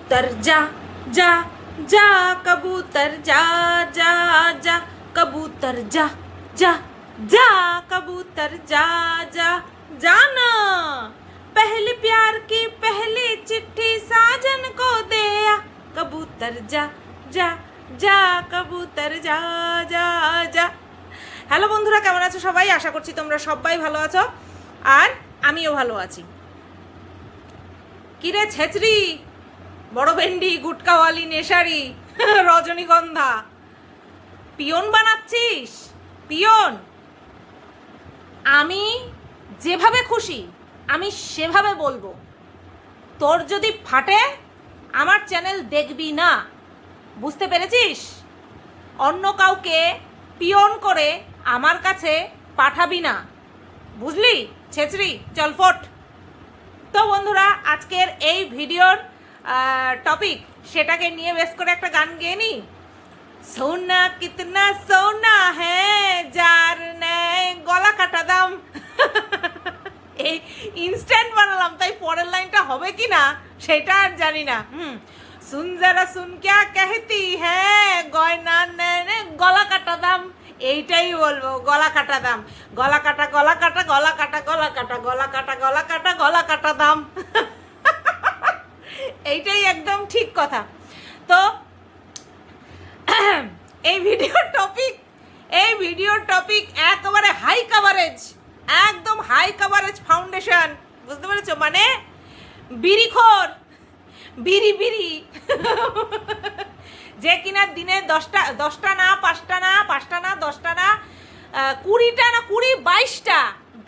कबूतर जा जा जा कबूतर जा जा जा कबूतर जा जा जा कबूतर जा जा जाना पहले प्यार की पहली चिट्ठी साजन को दे आ कबूतर जा जा जा कबूतर जा जा जा। হ্যালো বন্ধুরা, কেমন আছো সবাই? আশা করছি তোমরা সবাই ভালো আছো আর আমিও ভালো আছি। কিরে ছেচরি, বড় ভেন্ডি, গুটকাওয়ালি, নেশারি, রজনীগন্ধা, পিয়ন বানাচ্ছিস? পিয়ন? আমি যেভাবে খুশি আমি সেভাবে বলবো। তোর যদি ফাটে আমার চ্যানেল দেখবি না, বুঝতে পেরেছিস? অন্য কাউকে পিয়ন করে আমার কাছে পাঠাবি না, বুঝলি ছেচরি? চল ফোট। তো বন্ধুরা, আজকের এই ভিডিওর টপিক সেটাকে নিয়ে বেশ করে একটা গান গেয়ে নি। সোনা কিতনা সোনা হ্যাঁ যার নেয় গলা কাটা দাম। এই ইনস্ট্যান্ট বানালাম, তাই পরের লাইনটা হবে কি না সেটা আর জানি না। সুন যারা সুন ক্যা कहती হ্যাঁ গয়না নেয় গলা কাটা দাম, এইটাই বলবো। গলা কাটা দাম, গলা কাটা গলা কাটা গলা কাটা গলা কাটা গলা কাটা গলা কাটা গলা কাটা দাম। এইটাই একদম ঠিক কথা। তো এই ভিডিওর টপিক একেবারে হাই কাভারেজ, একদম হাই কাভারেজ ফাউন্ডেশন, বুঝতে পেরেছো? মানে বিড়িখোর, বিড়ি যে কিনা দিনে 10টা না 5টা না 10টা না 20টা না 22টা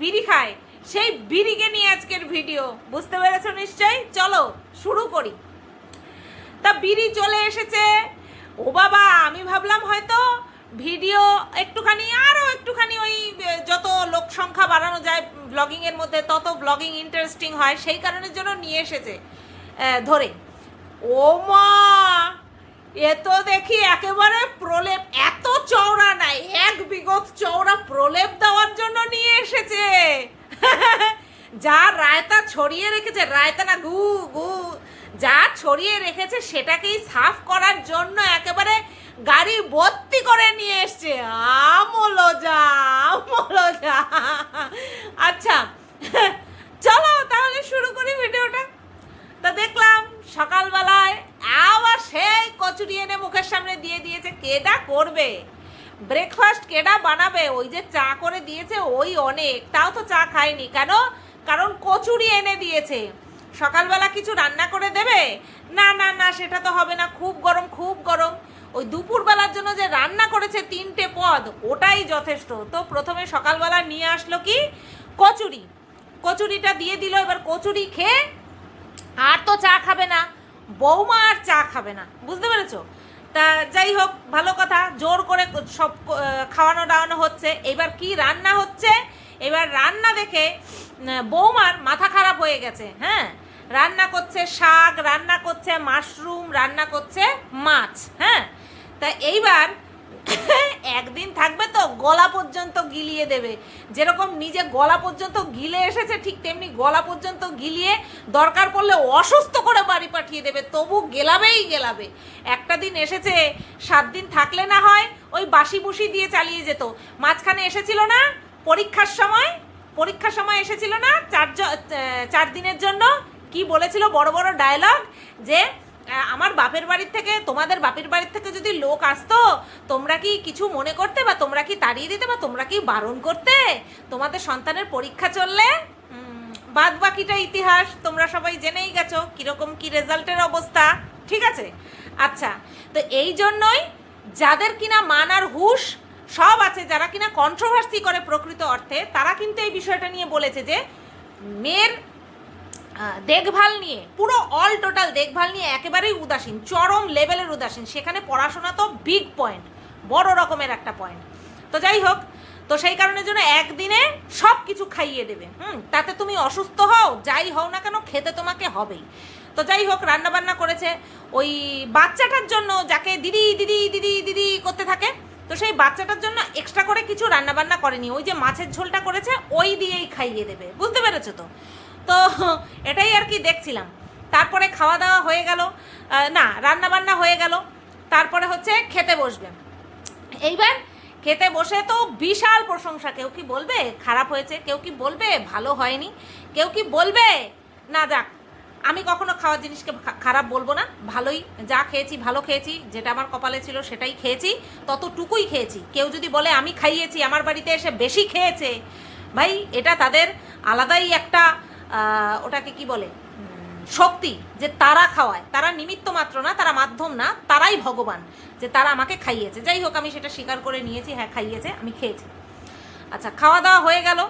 বিড়ি খায়, সেই বিড়িকে নিয়ে আজকের ভিডিও, বুঝতে পেরেছো নিশ্চয়ই? চলো শুরু করি। তা বিড়ি চলে এসেছে। ও বাবা, আমি ভাবলাম হয়তো ভিডিও আরও একটুখানি ওই যত লোক সংখ্যা বাড়ানো যায় ব্লগিংয়ের মধ্যে তত ব্লগিং ইন্টারেস্টিং হয়, সেই কারণের জন্য নিয়ে এসেছে ধরে। ও মা, এ তো দেখি একেবারে প্রলেপ, এত চওড়া নাই, 1 বিঘত চওড়া প্রলেপ দেওয়ার জন্য নিয়ে এসেছে। যা রায়তা ছড়িয়ে রেখেছে, রায়তা না গু গু, যা ছড়িয়ে রেখেছে সেটাকেই সাফ করার জন্য একেবারে গাড়ি ভর্তি করে নিয়ে এসছে। আমলো যা। আচ্ছা চলো তাহলে শুরু করি ভিডিওটা। তা দেখলাম সকালবেলায় আবার সেই কচুরি এনে মুখের সামনে দিয়ে দিয়েছে। কেডা করবে ব্রেকফাস্ট, কেডা বানাবে? ওই যে চা করে দিয়েছে ওই অনেক, তাও তো চা খায়নি। কেন? কারণ কচুরি এনে দিয়েছে। সকালবেলা কিছু রান্না করে দেবে? না না না, সেটা তো হবে না, খুব গরম খুব গরম। ওই দুপুরবেলার জন্য যে রান্না করেছে 3টে পদ, ওটাই যথেষ্ট। তো প্রথমে সকালবেলা নিয়ে আসলো কি কচুরি, কচুরিটা দিয়ে দিল। এবার কচুরি খেয়ে আর তো চা খাবে না, বৌমা আর চা খাবে না, বুঝতে পেরেছো? তা যাই হোক, ভালো কথা, জোর করে সব খাওয়ানো দাওয়ানো হচ্ছে। এবার কি রান্না হচ্ছে? এবার রান্না দেখে বৌমার মাথা খারাপ হয়ে গেছে। হ্যাঁ, রান্না করছে শাক, রান্না করছে মাশরুম, রান্না করছে মাছ। হ্যাঁ, তা এইবার একদিন থাকবে তো গলা পর্যন্ত গিলিয়ে দেবে। যেরকম নিজে গলা পর্যন্ত গিলে এসেছে, ঠিক তেমনি গলা পর্যন্ত গিলিয়ে দরকার পড়লে অসুস্থ করে বাড়ি পাঠিয়ে দেবে, তবু গেলাবে। একটা দিন এসেছে, 7 দিন থাকলে না হয় ওই বাসি বুসি দিয়ে চালিয়ে যেত। মাঝখানে এসেছিল না পরীক্ষার সময় এসেছিল না 4 দিনের জন্য। কি বলেছিল বড় বড় ডায়লগ, যে আমার বাপের বাড়ির থেকে, তোমাদের বাপের বাড়ির থেকে যদি লোক আসতো তোমরা কি কিছু মনে করতে, বা তোমরা কি তাড়িয়ে দিতে, বা তোমরা কি বারণ করতে? তোমাদের সন্তানের পরীক্ষা চললে বাদ বাকিটা ইতিহাস তোমরা সবাই জেনেই গেছো কিরকম কি রেজাল্টের অবস্থা, ঠিক আছে? আচ্ছা, তো এই জন্যই যাদের কিনা মান আর হুঁশ সব আছে, যারা কিনা কন্ট্রোভার্সি করে প্রকৃত অর্থে, তারা কিন্তু এই বিষয়টা নিয়ে বলেছে যে মেয়ের দেখভাল নিয়ে, পুরো অল টোটাল দেখভাল নিয়ে একেবারেই উদাসীন, চরম লেভেলের উদাসীন। সেখানে পড়াশোনা তো বিগ পয়েন্ট, বড় রকমের একটা পয়েন্ট। তো যাই হোক, তো সেই কারণের জন্য একদিনে সব কিছু খাইয়ে দেবে। তাতে তুমি অসুস্থ হও, যাই হও না কেন, খেতে তোমাকে হবেই। তো যাই হোক, রান্নাবান্না করেছে ওই বাচ্চাটার জন্য, যাকে দিদি দিদি দিদি দিদি করতে থাকে। তো সেই বাচ্চাটার জন্য এক্সট্রা করে কিছু রান্নাবান্না করেনি, ওই যে মাছের ঝোলটা করেছে ওই দিয়েই খাইয়ে দেবে, বুঝতে পেরেছো তো? তো এটাই আর কি দেখছিলাম। তারপরে খাওয়া দাওয়া হয়ে গেল। না, রান্না বান্না হয়ে গেল, তারপরে হচ্ছে খেতে বসবে। এইবার খেতে বসে তো বিশাল প্রশংসা, কেউ কি বলবে খারাপ হয়েছে, কেউ কি বলবে ভালো হয়নি, কেউ কি বলবে না। যাক, আমি কখনো খাওয়ার জিনিসকে খারাপ বলবো না, ভালোই, যা খেয়েছি ভালো খেয়েছি, যেটা আমার কপালে ছিল সেটাই খেয়েছি, ততটুকুই খেয়েছি। কেউ যদি বলে আমি খাইয়েছি, আমার বাড়িতে এসে বেশি খেয়েছে, ভাই এটা তাদের আলাদাই একটা ওটাকে কি বলে শক্তি, যে তারা খাওয়ায়, তারা নিমিত্ত মাত্র না, তারা মাধ্যম না, তারাই ভগবান, যে তারা আমাকে খাইয়েছে। যাই হোক, আমি সেটা স্বীকার করে নিয়েছি, হ্যাঁ খাইয়েছে, আমি খেয়েছি। আচ্ছা, খাওয়া দাওয়া হয়ে গেল,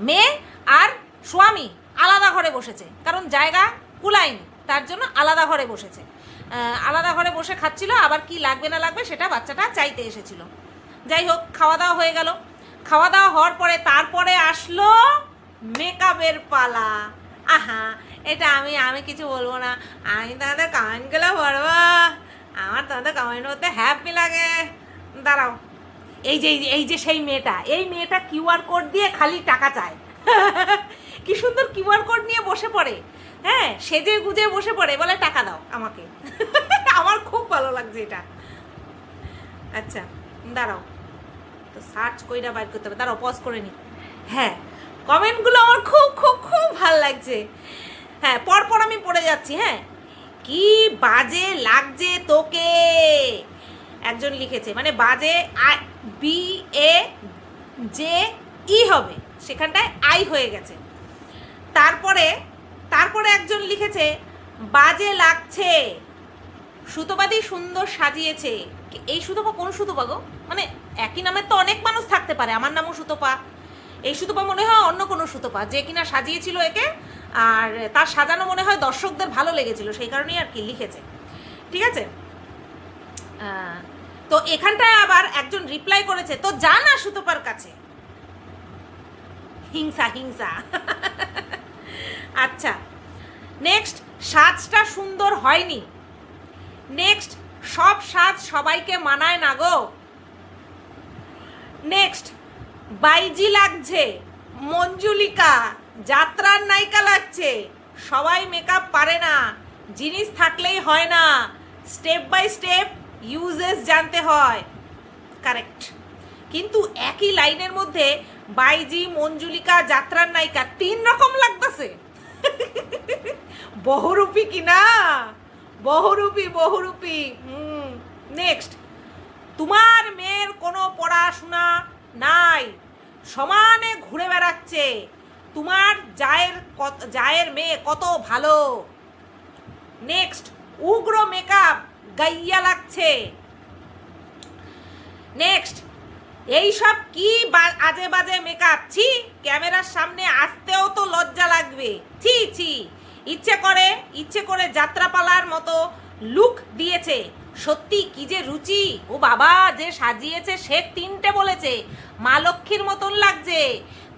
মেয়ে আর স্বামী আলাদা ঘরে বসেছে, কারণ জায়গা কুলায়নি, তার জন্য আলাদা ঘরে বসেছে। আলাদা ঘরে বসে খাচ্ছিল, আবার কি লাগবে না লাগবে সেটা বাচ্চাটা চাইতে এসেছিল। যাই হোক, খাওয়া দাওয়া হয়ে গেল। খাওয়া দাওয়া হওয়ার পরে তারপরে আসলো মেকআপের পালা। আহা, এটা আমি কিছু বলবো না, আমি তোমাদের কমেন্টগুলো পড়বো, আমার তোমাদের কমেন্ট করতে হ্যাপি লাগে। দাঁড়াও, এই যে সেই মেয়েটা, এই মেয়েটা কিউআর কোড দিয়ে খালি টাকা চায়। কি সুন্দর কিউআর কোড নিয়ে বসে পড়ে, হ্যাঁ, সেজে গুজে বসে পড়ে, বলে টাকা দাও আমাকে। আমার খুব ভালো লাগছে এটা। আচ্ছা দাঁড়াও, তো সার্চ কইরা বাইর করতে হবে, দাঁড়াও পজ করে নি। হ্যাঁ, কমেন্টগুলো আমার খুব খুব খুব ভালো লাগছে। হ্যাঁ, পরপর আমি পড়ে যাচ্ছি। হ্যাঁ, কি বাজে লাগছে তোকে, একজন লিখেছে, মানে বাজে BAJE হবে, সেখানটায় আই হয়ে গেছে। তারপরে একজন লিখেছে বাজে লাগছে, সুতোপাদি সুন্দর সাজিয়েছে। এই সুতোপা কোন সুতোপা গো? মানে একই নামের তো অনেক মানুষ থাকতে পারে, আমার নামও সুতোপা, এই সুতোপা মনে হয় অন্য কোনো সুতোপা, যে কিনা সাজিয়েছিল একে, আর তার সাজানো মনে হয় দর্শকদের ভালো লেগেছিল, সেই কারণেই আর কি লিখেছে। ঠিক আছে, তো এখানটায় আবার একজন রিপ্লাই করেছে, তো যা না সুতোপার কাছে। হিংসা হিংসা। আচ্ছা, নেক্সট, সাজটা সুন্দর হয়নি। নেক্সট, সব সাজ সবাইকে মানায় না গো। নেক্সট, বাইজি লাগছে, মঞ্জুলিকা যাত্রার নায়িকা লাগছে, সবাই মেকআপ পারে না, জিনিস থাকলেই হয় না, স্টেপ বাই স্টেপ ইউজেস জানতে হয়। কারেক্ট, কিন্তু একই লাইনের মধ্যে বাইজি, মঞ্জুলিকা, যাত্রার নায়িকা 3 রকম লাগতেছে। বহুরূপী কিনা, বহুরূপী বহুরূপী। নেক্সট, তোমার মেয়ের কোনো পড়াশোনা নাই, সমানে ঘুরে বেড়াচ্ছে, তোমার জায়ের মেয়ে কত ভালো। নেক্সট, উগ্র মেকআপ, গাইয়া লাগছে। নেক্সট, এইসব কি আজে বাজে মেকআপ, ছি, ক্যামেরার সামনে আসতেও তো লজ্জা লাগবে, ছি ছি। ইচ্ছে করে যাত্রাপালার মতো লুক দিয়েছে, সত্যি কি যে রুচি। ও বাবা, যে সাজিয়েছে সে 3টে বলেছে, মা লক্ষ্মীর মতন লাগছে,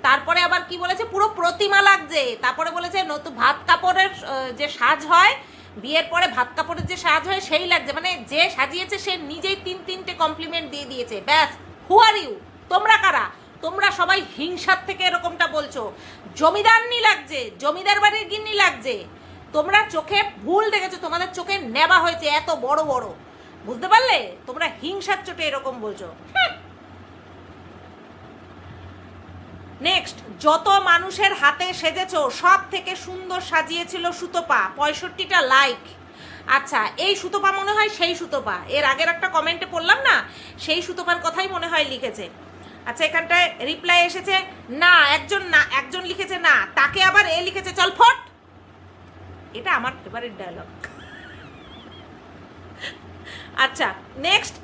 তারপরে আবার কি বলেছে, পুরো প্রতিমা লাগছে, তারপরে বলেছে নতুন ভাত কাপড়ের যে সাজ হয়, বিয়ের পরে ভাত কাপড়ের যে সাজ হয় সেই লাগছে। মানে যে সাজিয়েছে সে নিজেই 3টে কমপ্লিমেন্ট দিয়ে দিয়েছে। ব্যাস, হু আর ইউ, তোমরা কারা? তোমরা সবাই হিংসার থেকে এরকমটা বলছো। জমিদারনি লাগছে, জমিদার বাড়ির গিন্নি লাগছে। তোমরা চোখে ভুল দেখেছো, তোমাদের চোখে নেবা হয়েছে এত বড় বড়, বুঝতে পারলে? তোমরা হিংসার চোটে এরকম বলছো। নেক্সট, যত মানুষের হাতে সেজেছো সব থেকে সুন্দর সাজিয়েছিল সুতপা, 65টা লাইক। আচ্ছা, এই সুতপা মনে হয় সেই সুতপা, এর আগের একটা কমেন্টে পড়লাম না, সেই সুতপার কথাই মনে হয় লিখেছে। আচ্ছা, এখানটায় রিপ্লাই এসেছে না, একজন লিখেছে না, তাকে আবার এ লিখেছে চল ফট। এটা আমার ফেভারিট ডায়লগ। আচ্ছা, নেক্সট,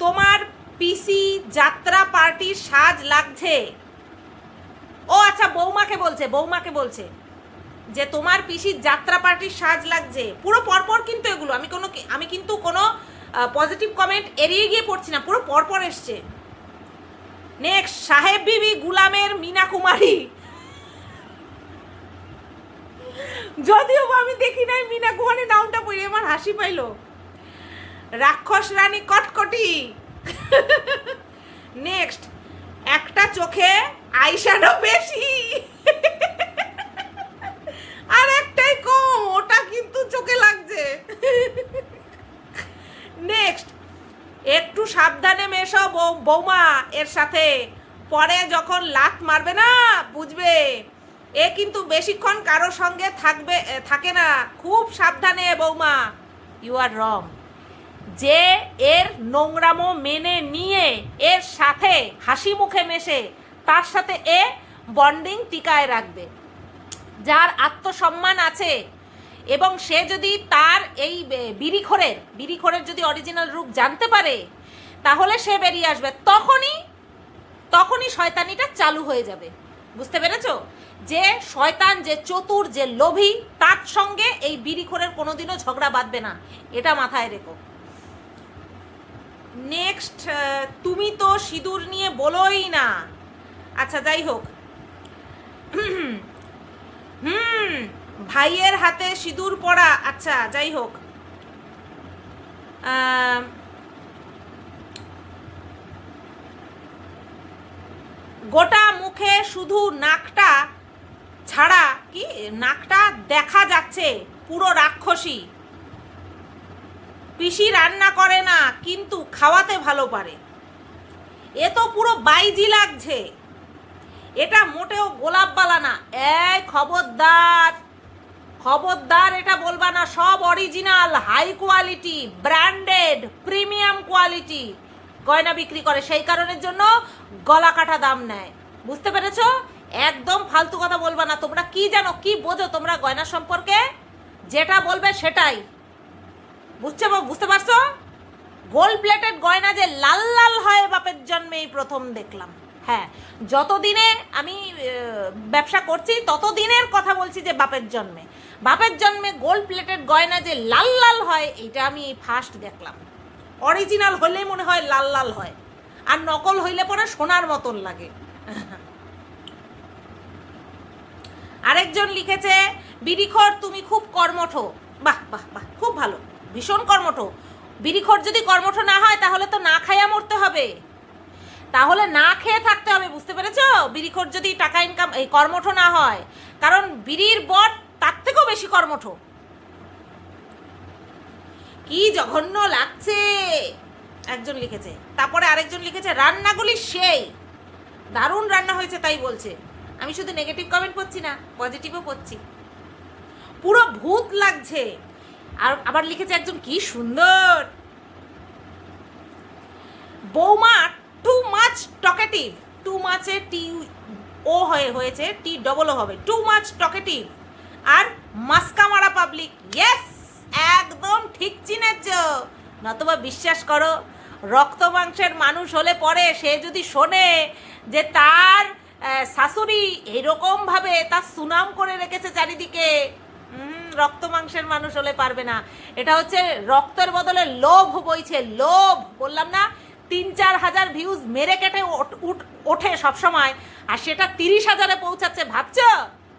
তোমার পিসি যাত্রা পার্টির সাজ লাগছে। ও আচ্ছা, বৌমাকে বলছে যে তোমার পিসির যাত্রা পার্টির সাজ লাগছে। পুরো পরপর কিন্তু এগুলো আমি কিন্তু কোনো পজিটিভ কমেন্ট এড়িয়ে গিয়ে পড়ছি না, পুরো পরপর এসছে। নেক্সট, সাহেব বিবি গুলামের মীনা কুমারী। যদিও আমি দেখি নাই মীনা কুমারী নামটা পড়ে আমার হাসি পাইল। রাক্ষস রানী কটকটি। নেক্সট, একটা চোখে আইশ্যাডো বেশি আর একটাই কম, ওটা কিন্তু চোখে লাগে সাবধানে মেশো বৌমা এর সাথে, পরে যখন লাত মারবে না বুঝবে এ কিন্তু বেশিক্ষণ কারোর সঙ্গে থাকে না, খুব সাবধানে বৌমা। ইউ আর রং। যে এর নোংরামো মেনে নিয়ে এর সাথে হাসি মুখে মেশে, তার সাথে এ বন্ডিং টিকায় রাখবে। যার আত্মসম্মান আছে এবং সে যদি তার এই বিড়িখোরের যদি অরিজিনাল রূপ জানতে পারে, তাহলে সে বেরিয়ে আসবে। তখনই শয়তানিটা চালু হয়ে যাবে। বুঝতে পেরেছো? যে শয়তান, যে চতুর, যে লোভী, তার সঙ্গে এই বিড়িখোরের কোনোদিনও ঝগড়া বাঁধবে না, এটা মাথায় রেখো। নেক্সট, তুমি তো সিঁদুর নিয়ে বলোই না। আচ্ছা যাই হোক, ভাইয়ের হাতে সিঁদুর পরা, আচ্ছা যাই হোক, গোটা মুখে শুধু নাকটা ছাড়া, কি নাকটা দেখা যাচ্ছে, পুরো রাক্ষসী। পিসি রান্না করে না কিন্তু খাওয়াতে ভালো পারে। এ তো পুরো বাইজি লাগছে, এটা মোটেও গোলাপবালা না। এই খবরদার এটা বলবা না। সব original, high quality, branded, premium quality গয়না বিক্রি করে, সেই কারণের জন্য গলা কাটা দাম নেয়। বুঝতে পেরেছো? একদম ফালতু কথা বলবা না। তোমরা কি জানো, কি বোঝো তোমরা গয়না সম্পর্কে? যেটা বলবে সেটাই। বুঝতে পারছো? গোল্ড প্লেটেড গয়না যে লাল লাল হয় বাপের জন্মে এই প্রথম দেখলাম। হ্যাঁ, যতদিনে আমি ব্যবসা করছি ততদিনের কথা বলছি, যে বাপের জন্মে গোল্ড প্লেটেড গয়না যে লাল লাল হয়, এটা আমি ফার্স্ট দেখলাম। অরিজিনাল হলে মনে হয় লাল লাল হয়, আর নকল হইলে পরে সোনার মতন লাগে। আরেকজন লিখেছে, বিড়িখোর তুমি খুব কর্মঠ। বাহ বাহ বাহ, খুব ভালো, ভীষণ কর্মঠ। বিড়িখোর যদি কর্মঠ না হয় তাহলে তো না খাইয়া মরতে হবে, তাহলে না খেয়ে থাকতে হবে। বুঝতে পেরেছো? বিড়িখোর যদি টাকা ইনকাম এই কর্মঠ না হয়, কারণ বিড়ির বর তার থেকেও বেশি কর্মঠ। কি জঘন্য লাগছে, একজন লিখেছে। তারপরে আরেকজন লিখেছে, রান্নাগুলি সেই দারুণ রান্না হয়েছে তাই বলছে। আমি শুধু নেগেটিভ কমেন্ট পড়ছি না, পজিটিভও পড়ছি। পুরো ভূত লাগছে। আর আবার লিখেছে একজন, কি সুন্দর বৌমা, টু মাচ টকেটিভ। টু মাচে টি ও হয়েছে, টি ডবল ও হবে, টু মাচ টকেটিভ আর মাস্কা মারা পাবলিক। ইয়েস, একদম ঠিক চিনেছ। নতবা বিশ্বাস করো, রক্ত মাংসের মানুষ হলে পরে সে যদি শোনে যে তার শাশুড়ি এরকমভাবে তার সুনাম করে রেখেছে চারিদিকে, রক্ত মাংসের মানুষ হলে পারবে না। এটা হচ্ছে রক্তের বদলে লোভ বইছে, লোভ। বললাম না, 3-4 হাজার ভিউজ মেরে কেটে ওঠে সবসময়, আর সেটা 30,000-এ পৌঁছাচ্ছে। ভাবছ?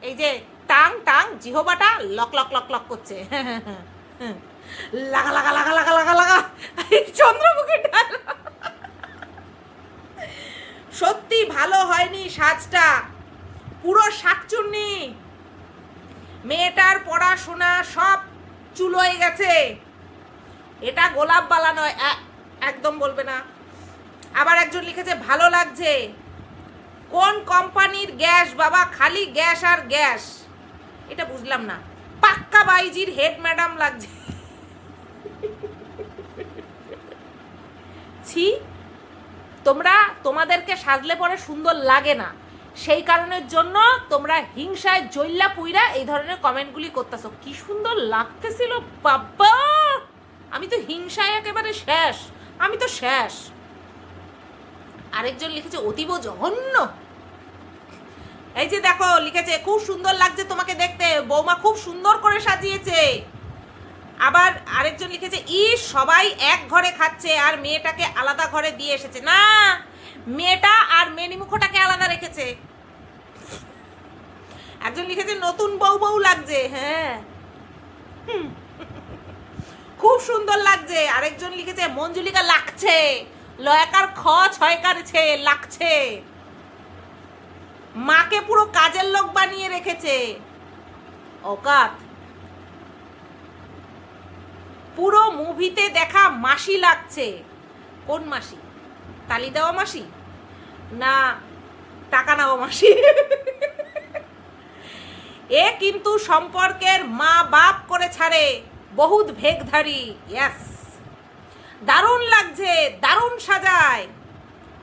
এই যে টাং জিহবাটা লক লক লক লক করছে, লাগা লাগা লাগা লাগা লাগা লাগা, চন্দ্রমুখী ডাল। সত্যি ভালো হয়নি সাজটা, পুরো শাকচুন্নি। মেয়েটার পড়াশোনা সব চুলোয় গেছে। এটা গোলাপবালা নয়, একদম বলবে না। আবার একজন লিখেছে, ভালো লাগছে। কোন কোম্পানির গ্যাস বাবা? খালি গ্যাস আর গ্যাস, এটা বুঝলাম না। পাক্কা বাইজির হেড ম্যাডাম লাগছে। ছি, তোমাদেরকে সাজলে পরে সুন্দর লাগে না, সেই কারণের জন্য তোমরা হিংসায় জৈল্লা পুইরা এই ধরনের কমেন্টগুলি করতেছো। কি সুন্দর লাগতেছিল বাবা, আমি তো হিংসায় একেবারে শেষ, আমি তো শেষ। আরেকজন লিখেছে, অতীব জঘন্য। এই যে দেখো লিখেছে, খুব সুন্দর লাগছে তোমাকে দেখতে, বৌমা খুব সুন্দর করে সাজিয়েছে। আবার আরেকজন লিখেছে, সবাই এক ঘরে খাচ্ছে আর মেয়েটাকে আলাদা ঘরে দিয়ে এসেছে। না, মেয়েটা আর মেনিমুখটাকে আলাদা রেখেছে। একজন লিখেছে, নতুন বউ লাগছে। হ্যাঁ, খুব সুন্দর লাগছে। আরেকজন লিখেছে, মঞ্জুলিকা লাগছে, লয়াকার খ ছয়কারছে, লাগছে। মাকে পুরো কাজের লোক বানিয়ে রেখেছে। অকাত, পুরো মুভিতে দেখা মাসি লাগছে। কোন মাসি? তালি দেওয়া মাসি না টাকা নেওয়া মাসি? এ কিন্তু সম্পর্কের মা বাপ করে ছাড়ে, বহুত ভেগধারী। ইয়েস, দারুণ লাগছে, দারুণ সাজায়,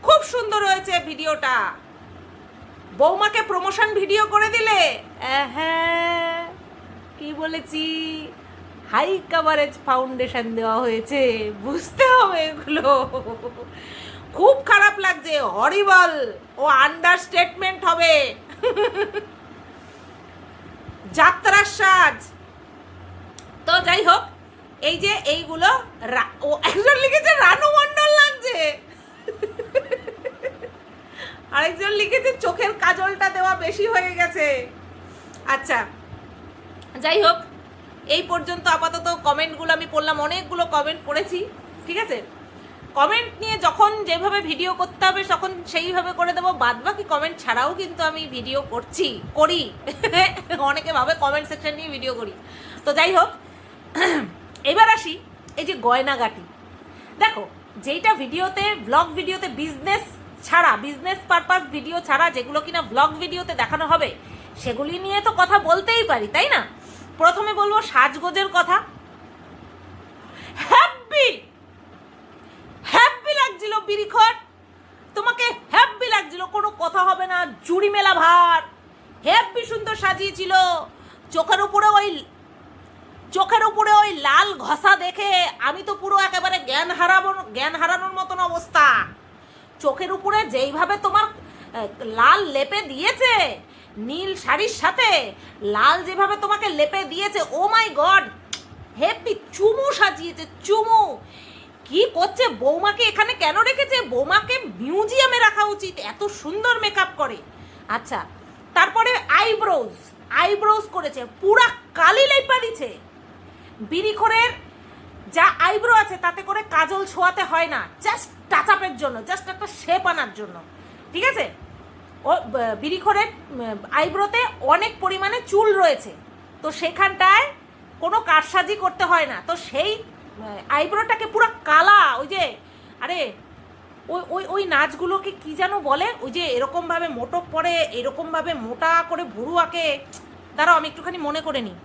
খুব সুন্দর হয়েছে ভিডিওটা। বৌমাকে প্রমোশন ভিডিও করে দিলে। হ্যাঁ, কি বলেছি, হাই কাভারেজ ফাউন্ডেশন দেওয়া হয়েছে, বুঝতে হবে এগুলো। খুব খারাপ লাগছে, হরিবল, ও আন্ডারস্টেটমেন্ট হবে। যাত্রার সাজ। তো যাই হোক, এই যে এইগুলো, ও একজন লিখেছে রানু মণ্ডল লাগছে, আরেকজন লিখেছে চোখের কাজলটা দেওয়া বেশি হয়ে গেছে। আচ্ছা, যাই হোক, এই পর্যন্ত আপাতত কমেন্টগুলো আমি পড়লাম, অনেকগুলো কমেন্ট পড়েছি, ঠিক আছে। কমেন্ট নিয়ে যখন যেভাবে ভিডিও করতে হবে তখন সেইভাবে করে দেবো, বাদবাকি কমেন্ট ছাড়াও কিন্তু আমি ভিডিও করি। অনেকে ভাবে কমেন্ট সেকশন নিয়ে ভিডিও করি। তো যাই হোক, এবার আসি এই যে গয়নাগাটি। দেখো, যেইটা ভিডিওতে, ব্লগ ভিডিওতে বিজনেস ছাড়া, বিজনেস পারপাস ভিডিও ছাড়া যেগুলো কিনা ব্লগ ভিডিওতে দেখানো হবে, সেগুলি নিয়ে তো কথা বলতেই পারি, তাই না? প্রথমে বলবো সাজগোজের কথা। হ্যাপি লাগছিল বিরিখর, তোমাকে হ্যাপি লাগছিল, কোনো কথা হবে না। জুড়ি মেলা ভার, হ্যাপি সুন্দর সাজিয়েছিল। চোখের উপরে ওই লাল ঘষা দেখে আমি তো পুরো একেবারে জ্ঞান হারানোর মতন অবস্থা। চোখের উপরে যেইভাবে তোমার লাল লেপে দিয়েছে, নীল শাড়ির সাথে লাল যেভাবে তোমাকে লেপে দিয়েছে, ও মাই গড, হেপি। চুমু সাজিয়েছে, চুমু। কি করছে, বৌমাকে এখানে কেন রেখেছে? বৌমাকে মিউজিয়ামে রাখা উচিত, এত সুন্দর মেকআপ করে। আচ্ছা, তারপরে আইব্রোজ করেছে, পুরা কালি লেপা দিছে। বিরিখরের যা আইব্রো আছে তাতে করে কাজল ছোঁয়াতে হয় না, জাস্ট টাচ আপের জন্য, জাস্ট একটা শেপ আনার জন্য, ঠিক আছে। ও বিরিখরের আইব্রোতে অনেক পরিমাণে চুল রয়েছে, তো সেখানটায় কোনো কারসাজি করতে হয় না। তো সেই আইব্রোটাকে পুরো কালা, ওই যে, আরে ওই নাচগুলোকে কি যেন বলে, ওই যে এরকমভাবে মোটক পরে, এরকমভাবে মোটা করে ভুরু আঁকে। দাঁড়াও, আমি একটুখানি মনে করে নিই।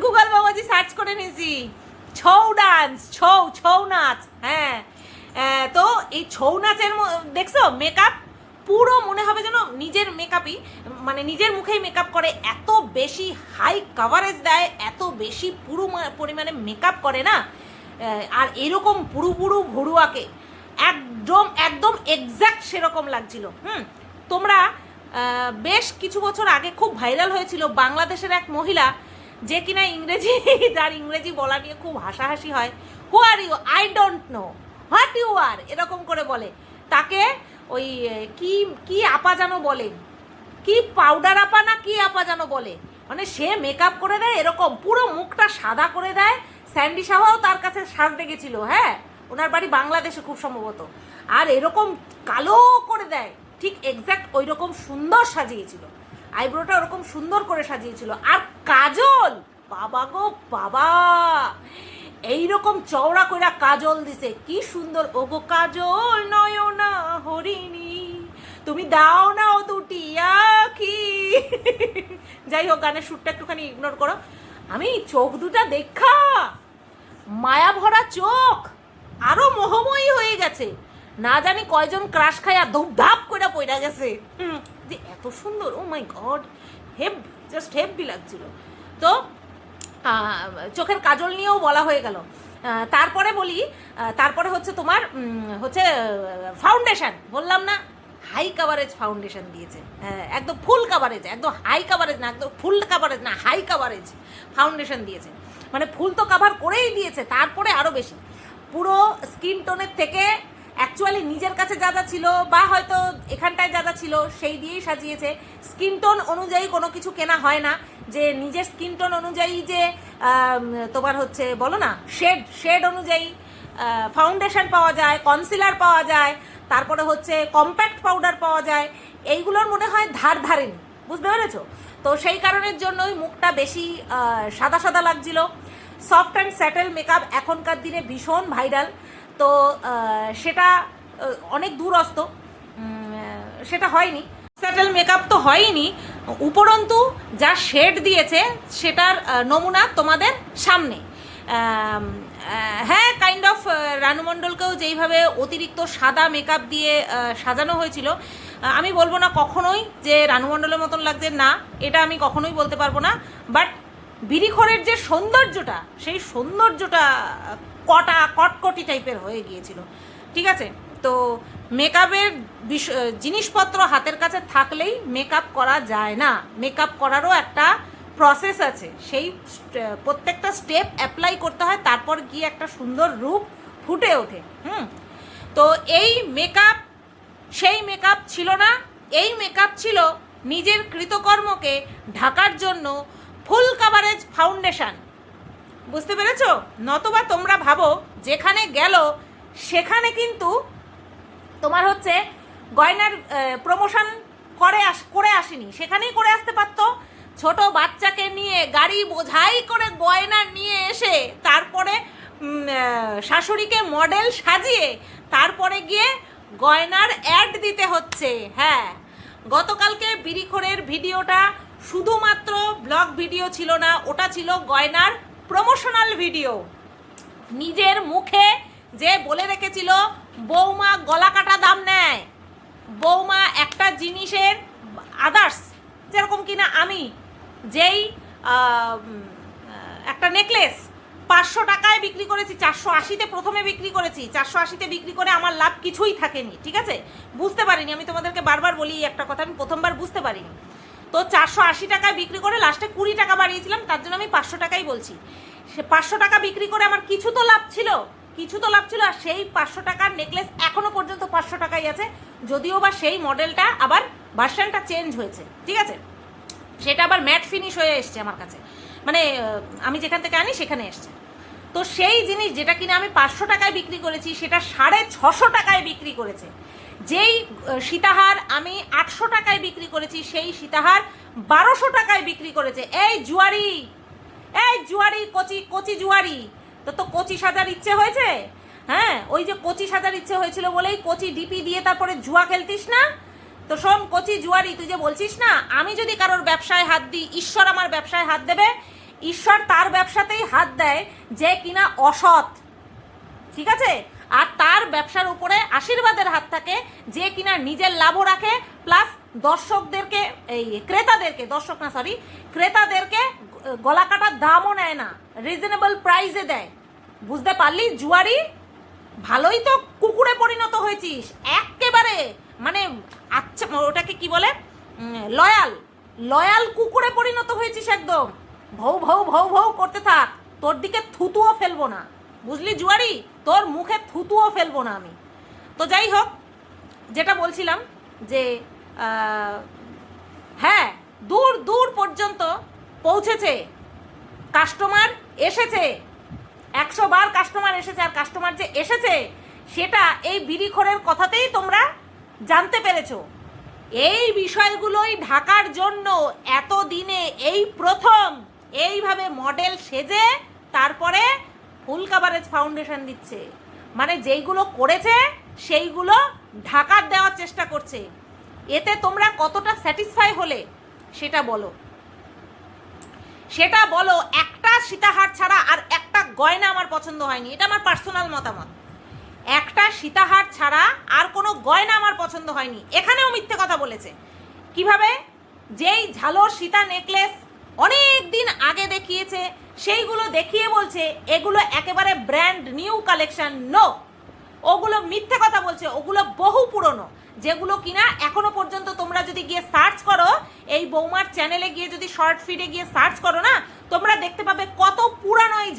গুগল বাবাজি সার্চ করে নিয়েছি, ছৌ ডান্স, ছৌ নাচ। হ্যাঁ, তো এই ছৌ নাচের দেখছো মেকআপ, পুরো মনে হবে যেন নিজের মেকআপই, মানে নিজের মুখেই মেকআপ করে। এত বেশি হাই কাভারেজ দেয়, এত বেশি পুরো পরিমাণে মেকআপ করে না, আর এরকম পুরু ভুরুয়াকে একদম এক্স্যাক্ট সেরকম লাগছিল। তোমরা বেশ কিছু বছর আগে খুব ভাইরাল হয়েছিল বাংলাদেশের এক মহিলা, যে কিনা যার ইংরেজি বলা নিয়ে খুব হাসাহাসি হয়। Who are you, I don't know what you are, এরকম করে বলে। তাকে ওই কি আপা যেন বলে, কি পাউডার আপা না কি আপা যেন বলে, মানে সে মেকআপ করে দেয়, এরকম পুরো মুখটা সাদা করে দেয়। স্যান্ডি সাহাও তার কাছে সাজতে গেছিল, হ্যাঁ, ওনার বাড়ি বাংলাদেশে খুব সম্ভবত, আর এরকম কালো করে দেয়, ঠিক এক্স্যাক্ট ওই রকম সুন্দর সাজিয়েছিল, আইব্রোটা ওরকম সুন্দর করে সাজিয়েছিল। আর কাজল, বাবা গো বাবা, এইরকম চওড়া কইরা কাজল দিছে, কি সুন্দর। ও গো কাজল নয়না হরিণী, তুমি দাও না ও দুটি আখি। যাই হোক, গানের সুরটা একটুখানি ইগনোর করো। আমি চোখ দুটা দেখা, মায়া ভরা চোখ, আরো মোহময়ী হয়ে গেছে। না জানি কয়জন ক্রাশ খায়া ধূপধাপ করে পড়া গেছে, যে এত সুন্দর। ও মাই গড, জাস্ট হেভি লাগছিল। তো চোখের কাজল নিয়েও বলা হয়ে গেল। তারপরে বলি, তারপরে হচ্ছে তোমার হচ্ছে ফাউন্ডেশন, বললাম না হাই কাভারেজ ফাউন্ডেশন দিয়েছে, একদম ফুল কাভারেজ, একদম হাই কাভারেজ না, একদম ফুল কাভারেজ না, হাই কাভারেজ ফাউন্ডেশন দিয়েছে। মানে ফুল তো কাভার করেই দিয়েছে, তারপরে আরও বেশি, পুরো স্কিন টোনের থেকে অ্যাকচুয়ালি নিজের কাছে যা যা ছিল, বা হয়তো এখানটায় যা যা ছিল সেই দিয়েই সাজিয়েছে। স্কিন টোন অনুযায়ী কোনো কিছু কেনা হয় না, যে নিজের স্কিন টোন অনুযায়ী যে তোমার হচ্ছে বলো না শেড অনুযায়ী ফাউন্ডেশন পাওয়া যায়, কনসিলার পাওয়া যায়, তারপরে হচ্ছে কম্প্যাক্ট পাউডার পাওয়া যায়। এইগুলোর মনে হয় ধারেনি, বুঝতে পেরেছো? তো সেই কারণের জন্যই মুখটা বেশি সাদা সাদা লাগছিল। সফট অ্যান্ড স্যাটেল মেকআপ এখনকার দিনে ভীষণ ভাইরাল, তো সেটা অনেক দূরস্থ, সেটা হয়নি। সেটেল মেকআপ তো হয়নি, উপরন্তু যা শেড দিয়েছে সেটার নমুনা তোমাদের সামনে। হ্যাঁ, কাইন্ড অফ রানু মণ্ডলকেও যেইভাবে অতিরিক্ত সাদা মেকআপ দিয়ে সাজানো হয়েছিল, আমি বলবো না কখনোই যে রানু মণ্ডলের মতন লাগছে, না, এটা আমি কখনোই বলতে পারবো না। বাট বিড়িখোরের যে সৌন্দর্যটা, সেই সৌন্দর্যটা কটকটি টাইপের হয়ে গিয়েছিল, ঠিক আছে? তো মেকআপের জিনিসপত্র হাতের কাছে থাকলেই মেকআপ করা যায় না, মেকআপ করারও একটা প্রসেস আছে, সেই প্রত্যেকটা স্টেপ অ্যাপ্লাই করতে হয়, তারপর গিয়ে একটা সুন্দর রূপ ফুটে ওঠে। তো এই মেকআপ সেই মেকআপ ছিল না, এই মেকআপ ছিল নিজের কৃতকর্মকে ঢাকার জন্য ফুল কাভারেজ ফাউন্ডেশন। বুঝতে পেরেছো? নতবা তোমরা ভাবো যেখানে গেল সেখানে কিন্তু তোমার হচ্ছে গয়নার প্রমোশন করে আসেনি, সেখানেই করে আসতে পারতো। ছোট বাচ্চাকে নিয়ে গাড়ি বোঝাই করে গয়না নিয়ে এসে তারপরে শাশুড়িকে মডেল সাজিয়ে তারপরে গিয়ে গয়নার অ্যাড দিতে হচ্ছে। হ্যাঁ, গতকালকে বিড়িখোরের ভিডিওটা শুধুমাত্র ব্লগ ভিডিও ছিল না, ওটা ছিল গয়নার প্রমোশনাল ভিডিও। নিজের মুখে যে বলে রেখেছিল বৌমা গলা কাটা দাম নেয়, বৌমা একটা জিনিসের আদার্স, যেরকম কিনা আমি যেই একটা নেকলেস 500 টাকায় বিক্রি করেছি, 480-তে প্রথমে বিক্রি করেছি, 480-তে বিক্রি করে আমার লাভ কিছুই থাকেনি, ঠিক আছে? বুঝতে পারিনি, আমি তোমাদেরকে বারবার বলি একটা কথা, আমি প্রথমবার বুঝতে পারিনি। তো 480 টাকায় বিক্রি করে লাস্টে 20 টাকা বাড়িয়েছিলাম, তার জন্য আমি 500 টাকাই বলছি। সে 500 টাকা বিক্রি করে আমার কিছু তো লাভ ছিল, আর সেই 500 টাকার নেকলেস এখনো পর্যন্ত 500 টাকাই আছে, যদিও বা সেই মডেলটা আবার ভার্সনটা চেঞ্জ হয়েছে, ঠিক আছে? সেটা আবার ম্যাট ফিনিশ হয়ে এসছে আমার কাছে, মানে আমি যেখান থেকে আনি সেখানে এসছে। তো সেই জিনিস যেটা কিনা আমি 500 টাকায় বিক্রি করেছি, সেটা 650 টাকায় বিক্রি করেছে। যেই সীতাহার আমি 800 টাকায় বিক্রি করেছি, সেই সীতাহার 1200 টাকায় বিক্রি করেছে। এই জুয়ারি কচি জুয়ারি, তো কচি সাজার ইচ্ছে হয়েছে? হ্যাঁ, ওই যে কচি সাজার ইচ্ছে হয়েছিল বলেই কচি ডিপি দিয়ে তারপরে জুয়া খেলতিস না? তো শোন কচি জুয়ারি, তুই যে বলছিস না আমি যদি কারোর ব্যবসায় হাত দিই ঈশ্বর আমার ব্যবসায় হাত দেবে, ঈশ্বর তার ব্যবসাতেই হাত দেয় যে কিনা অসৎ, ঠিক আছে? আর তার ব্যবসার উপরে আশীর্বাদের হাত থাকে যে কিনা নিজের লাভও রাখে, প্লাস দর্শকদেরকে, এই ক্রেতাদেরকে গলা কাটার দামও নেয় না, রিজনেবল প্রাইসে দেয়। বুঝতে পারলি জুয়ারি? ভালোই তো কুকুরে পরিণত হয়েছিস একেবারে, মানে আচ্ছা ওটাকে কি বলে, লয়াল কুকুরে পরিণত হয়েছিস একদম। ভৌ ভৌ ভৌ ভৌ করতে থাক, তোর দিকে থুতুও ফেলবো না, বুঝলি জুয়ারি? তোর মুখে থুতুও ফেলবো না আমি। তো যাই হোক, যেটা বলছিলাম যে হ্যাঁ, দূর দূর পর্যন্ত পৌঁছেছে, কাস্টমার এসেছে, 100 বার কাস্টমার এসেছে, আর কাস্টমার যে এসেছে সেটা এই বিড়িখোরের কথাতেই তোমরা জানতে পেরেছো। এই বিষয়গুলোই ঢাকার জন্য এতদিনে এই প্রথম এইভাবে মডেল সেজে তারপরে ফুল কাভারেজ ফাউন্ডেশন দিচ্ছে, মানে যেইগুলো করেছে সেইগুলো ঢাকার দেওয়ার চেষ্টা করছে। এতে তোমরা কতটা স্যাটিসফাই হলে সেটা বলো। একটা সীতাহার ছাড়া আর একটা গয়না আমার পছন্দ হয়নি, এটা আমার পার্সোনাল মতামত। একটা সীতাহার ছাড়া আর কোনো গয়না আমার পছন্দ হয়নি। এখানেও মিথ্যে কথা বলেছে। কিভাবে? যেই ঝালর সীতা নেকলেস অনেক দিন আগে দেখিয়েছে সেইগুলো দেখিয়ে বলছে এগুলো একেবারে ব্র্যান্ড নিউ কালেকশন। নো, ওগুলো মিথ্যে কথা বলছে, ওগুলো বহু পুরনো, যেগুলো কিনা এখনো পর্যন্ত তোমরা যদি গিয়ে সার্চ করো, এই বৌমার চ্যানেলে গিয়ে যদি শর্ট ফিডে গিয়ে সার্চ করো না, তোমরা দেখতে পাবে কত পুরানো এই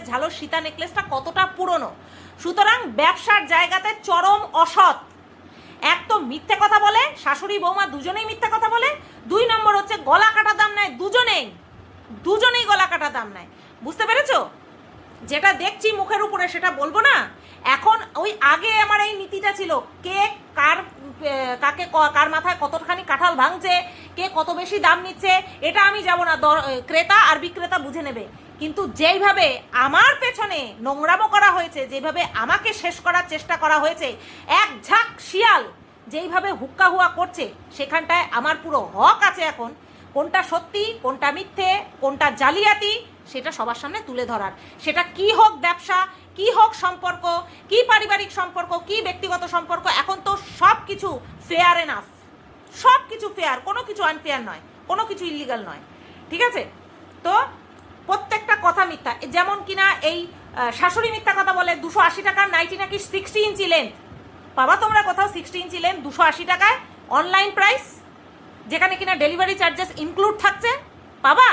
ঝালর সীতা নেকলেসটা কতটা পুরনো। সুতরাং ব্যবসার জায়গাতে চরম অসৎ। এক তো মিথ্যে কথা বলে, শাশুড়ি বৌমা দুজনেই মিথ্যে কথা বলে। 2 নম্বর হচ্ছে গলা কাটা দাম নেয়, দুজনেই গলা কাটা দাম নেয়। বুঝতে পেরেছো? যেটা দেখছি মুখের উপরে সেটা বলবো না এখন। ওই আগে আমার এই নীতিটা ছিল, কে কার মাথায় কতখানি কাঁঠাল ভাঙছে, কে কত বেশি দাম নিচ্ছে, এটা আমি যাব না, ক্রেতা আর বিক্রেতা বুঝে নেবে। কিন্তু যেইভাবে আমার পেছনে নোংরামো করা হয়েছে, যেভাবে আমাকে শেষ করার চেষ্টা করা হয়েছে, এক ঝাঁক শিয়াল যেইভাবে হুক্কা হুয়া করছে, সেখানটায় আমার পুরো হক আছে এখন কোনটা সত্যি, কোনটা মিথ্যে, কোনটা জালিয়াতি, সেটা সবার সামনে তুলে ধরার। সেটা কি হোক ব্যবসা, কি হোক সম্পর্ক, কি পারিবারিক সম্পর্ক, কি ব্যক্তিগত সম্পর্ক, এখন তো সব কিছু ফেয়ার এনাফ, সব কিছু ফেয়ার, কোনো কিছু আনফেয়ার নয়, কোনো কিছু ইলিগাল নয়, ঠিক আছে? তো প্রত্যেকটা কথা মিথ্যা। যেমন কিনা এই শাশুড়ি মিথ্যা কথা বলে 280 টাকার নাইটি নাকি 60 ইঞ্চি লেন্থ। পাবা তোমরা কোথাও 60 ইঞ্চি লেন্থ 280 টাকায় অনলাইন প্রাইস, যেখানে কিনা ডেলিভারি চার্জেস ইনক্লুড থাকছে? পাবা?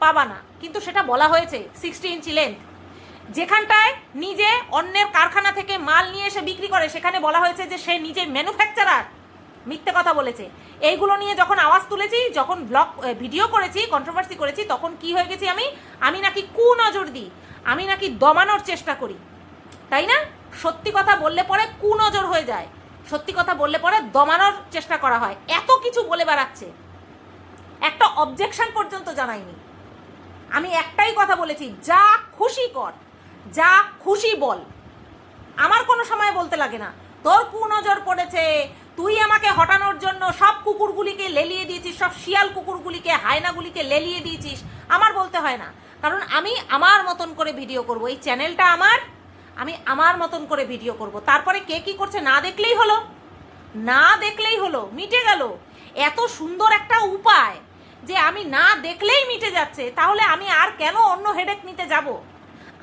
পাবা না। কিন্তু সেটা বলা হয়েছে 60 ইঞ্চি লেন্থ। যেখানটায় নিজে অন্যের কারখানা থেকে মাল নিয়ে এসে বিক্রি করে, সেখানে বলা হয়েছে যে সে নিজে ম্যানুফ্যাকচারার। মিথ্যে কথা বলেছে। এইগুলো নিয়ে যখন আওয়াজ তুলেছি, যখন ব্লগ ভিডিও করেছি, কন্ট্রোভার্সি করেছি, তখন কি হয়ে গেছি আমি নাকি কুনজর দিই, আমি নাকি দমানোর চেষ্টা করি, তাই না? সত্যি কথা বললে পরে কুনজর হয়ে যায়, সত্যি কথা বললে পরে দমানোর চেষ্টা করা হয়। এত কিছু বলে বেড়াচ্ছে, একটা অবজেকশন পর্যন্ত জানাইনি। আমি একটাই কথা বলেছি, যা খুশি কর, যা খুশি বল, আমার কোনো সময় বলতে লাগে না তোর কুনজর পড়েছে, তুই আমাকে হটানোর জন্য সব কুকুরগুলিকে লেলিয়ে দিয়েছিস, সব শিয়াল কুকুরগুলিকে, হায়নাগুলিকে লেলিয়ে দিয়েছিস, আমার বলতে হয় না। কারণ আমি আমার মতন করে ভিডিও করব, এই চ্যানেলটা আমার, আমি আমার মতন করে ভিডিও করব। তারপরে কে কি করছে না দেখলেই হলো, না দেখলেই হলো, মিটে গেল। এত সুন্দর একটা উপায় যে আমি না দেখলেই মিটে যাচ্ছে, তাহলে আমি আর কেন অন্য হেডেক নিতে যাব?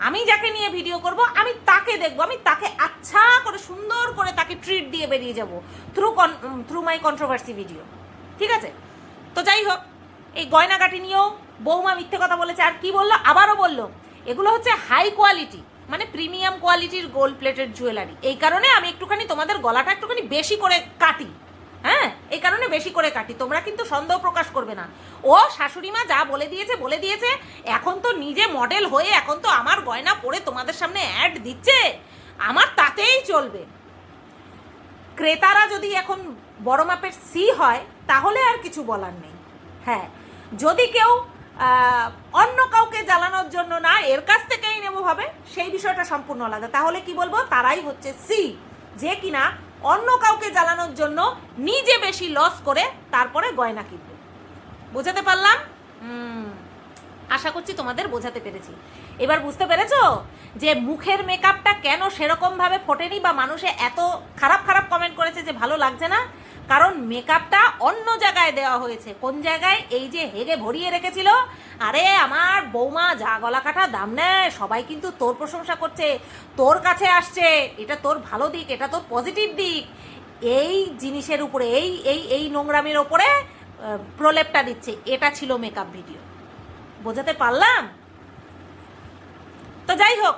আমি যাকে নিয়ে ভিডিও করব আমি তাকে দেখব, আমি তাকে আচ্ছা করে সুন্দর করে তাকে ট্রিট দিয়ে বেরিয়ে যাব থ্রু মাই কন্ট্রোভার্সি ভিডিও, ঠিক আছে? তো যাই হোক, এই গয়নাগাটি নিয়েও বৌমা মিথ্যে কথা বলেছে। আর কি বললো, আবারও বললো এগুলো হচ্ছে হাই কোয়ালিটি, মানে প্রিমিয়াম কোয়ালিটির গোল্ড প্লেটেড জুয়েলারি। এই কারণে আমি একটুখানি তোমাদের গলাটা একটুখানি বেশি করে কাটি, হ্যাঁ, এই কারণে বেশি করে কাটি। তোমরা কিন্তু সন্দেহ প্রকাশ করবে না। ও শাশুড়ি মা যা বলে দিয়েছে, এখন তো নিজে মডেল হয়ে এখন তো আমার গয়না পরে তোমাদের সামনে অ্যাড দিচ্ছে, আমার তাতেই চলবে। ক্রেতারা যদি এখন বড় মাপের সি হয় তাহলে আর কিছু বলার নেই। হ্যাঁ, যদি কেউ অন্য কাউকে জ্বালানোর জন্য না এর কাছ থেকেই নেবো ভাবে, সেই বিষয়টা সম্পূর্ণ আলাদা। তাহলে কি বলবো, তারাই হচ্ছে সি, যে কিনা অন্য কাউকে জ্বালানোর জন্য নিজে বেশি লস করে তারপরে গয়না কিনবে। বোঝাতে পারলাম? আশা করছি তোমাদের বোঝাতে পেরেছি। এবার বুঝতে পেরেছো যে মুখের মেকআপটা কেন সেরকমভাবে ফোটেনি, বা মানুষে এত খারাপ খারাপ কমেন্ট করেছে যে ভালো লাগছে না? কারণ মেকআপটা অন্য জায়গায় দেওয়া হয়েছে। কোন জায়গায়? এই যে হেগে ভরিয়ে রেখেছিল, আরে আমার বৌমা যা গলা কাটা দাম নেয়, সবাই কিন্তু তোর প্রশংসা করছে, তোর কাছে আসছে, এটা তোর ভালো দিক, এটা তোর পজিটিভ দিক, এই জিনিসের উপরে, এই এই এই নোংরামের ওপরে প্রলেপটা দিচ্ছে। এটা ছিল মেকআপ ভিডিও। বোঝাতে পারলাম? তো যাই হোক,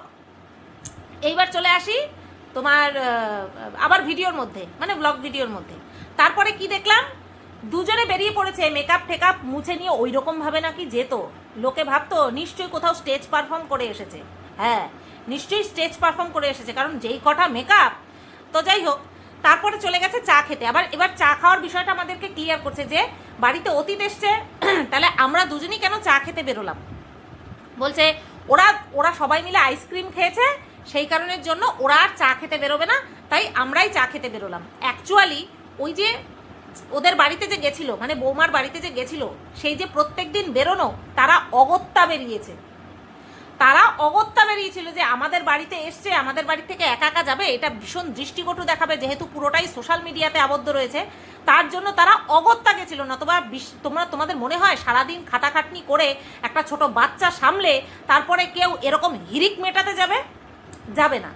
এইবার চলে আসি তোমার আবার ভিডিওর মধ্যে, মানে ব্লগ ভিডিওর মধ্যে। তারপরে কি দেখলাম, দুজনে বেরিয়ে পড়েছে মেকআপ টেকআপ মুছে নিয়ে, ওই রকমভাবে নাকি যেত। লোকে ভাবতো নিশ্চয়ই কোথাও স্টেজ পারফর্ম করে এসেছে। হ্যাঁ, নিশ্চয়ই স্টেজ পারফর্ম করে এসেছে, কারণ যেই কটা মেকআপ। তো যাই হোক, তারপরে চলে গেছে চা খেতে। এবার চা খাওয়ার বিষয়টা আমাদেরকে ক্লিয়ার করছে যে বাড়িতে অতীত এসছে, তাহলে আমরা দুজনই কেন চা খেতে বেরোলাম? বলছে ওরা সবাই মিলে আইসক্রিম খেয়েছে, সেই কারণের জন্য ওরা আর চা খেতে বেরোবে না, তাই আমরাই চা খেতে বেরোলাম। অ্যাকচুয়ালি ওই যে ওদের বাড়িতে যে গেছিল, মানে বৌমার বাড়িতে যে গেছিল, সেই যে প্রত্যেক দিন বেরোনো, তারা অগত্যা বেরিয়েছিল যে আমাদের বাড়িতে এসছে, আমাদের বাড়ি থেকে একা একা যাবে, এটা ভীষণ দৃষ্টিকটু দেখাবে, যেহেতু পুরোটাই সোশ্যাল মিডিয়াতে আবদ্ধ রয়েছে, তার জন্য তারা অগত্যা গেছিল। নতুবা তোমাদের মনে হয় সারাদিন খাটাখাটনি করে একটা ছোট বাচ্চা সামলে তারপরে কেউ এরকম হিরিক মেটাতে যাবে না।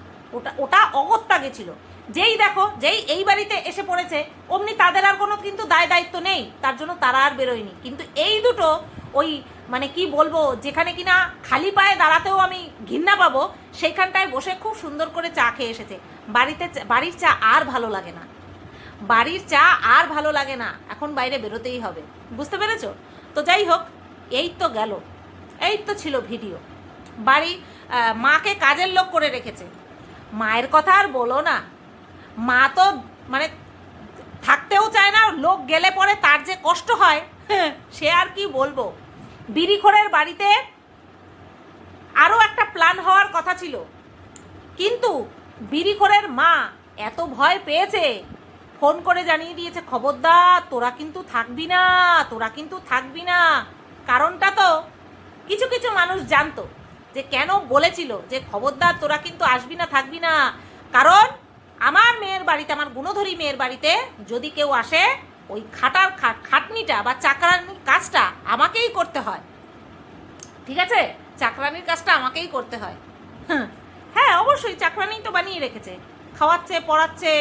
ওটা অগত্যা গেছিল। যেই দেখো, যেই এই বাড়িতে এসে পড়েছে, অমনি তাদের আর কোনো কিন্তু দায় দায়িত্ব নেই, তার জন্য তারা আর বেরোয়নি। কিন্তু এই দুটো ওই মানে কি বলবো, যেখানে কিনা খালি পায়ে দাঁড়াতেও আমি ঘৃণা পাবো, সেইখানটায় বসে খুব সুন্দর করে চা খেয়ে এসেছে। বাড়ির চা আর ভালো লাগে না, বাড়ির চা আর ভালো লাগে না, এখন বাইরে বেরোতেই হবে। বুঝতে পেরেছো? তো যাই হোক, এই তো গেল, এই তো ছিল ভিডিও। বাড়ি মাকে কাজের লোক করে রেখেছে। মায়ের কথা আর বলো না, মা তো মানে থাকতেও চায় না, লোক গেলে পরে তার যে কষ্ট হয় সে আর কি বলবো। বিড়িখোরের বাড়িতে আরও একটা প্ল্যান হওয়ার কথা ছিল, কিন্তু বিড়িখোরের মা এত ভয় পেয়েছে, ফোন করে জানিয়ে দিয়েছে খবরদার তোরা কিন্তু থাকবি না, তোরা কিন্তু থাকবি না। কারণটা তো কিছু কিছু মানুষ জানতো যে কেন বলেছিল যে খবরদার তোরা কিন্তু আসবি না, থাকবি না। কারণ আমার মেয়ের বাড়িতে, আমার গুণধরী মেয়ের বাড়িতে যদি কেউ আসে, ওই খাটনিটা বা চাকরানির কাজটা আমাকেই করতে হয়। ঠিক আছে, চাকরানির কাজটা আমাকেই করতে হয়। হ্যাঁ অবশ্যই চাকরানি তো বানিয়ে রেখেছে, খাওয়াচ্ছে, পড়াচ্ছে,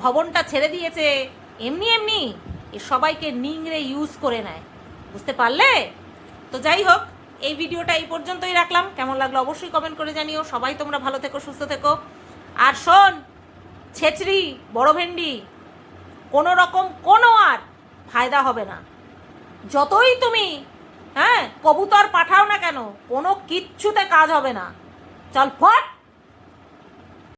ভবনটা ছেড়ে দিয়েছে, এমনি এমনি এ সবাইকে নিংড়ে ইউজ করে নেয়। বুঝতে পারলে? তো যাই হোক, এই ভিডিওটা এই পর্যন্তই রাখলাম। কেমন লাগলো অবশ্যই কমেন্ট করে জানিও। সবাই তোমরা ভালো থেকো, সুস্থ থেকো। আর শোন ছেচড়ি বড় ভেন্ডি, কোনো রকম কোনো আর ফায়দা হবে না। যতই তুমি কবুতর পাঠাও না কেন, কোনো কিচ্ছুতে কাজ হবে না। চল ফট।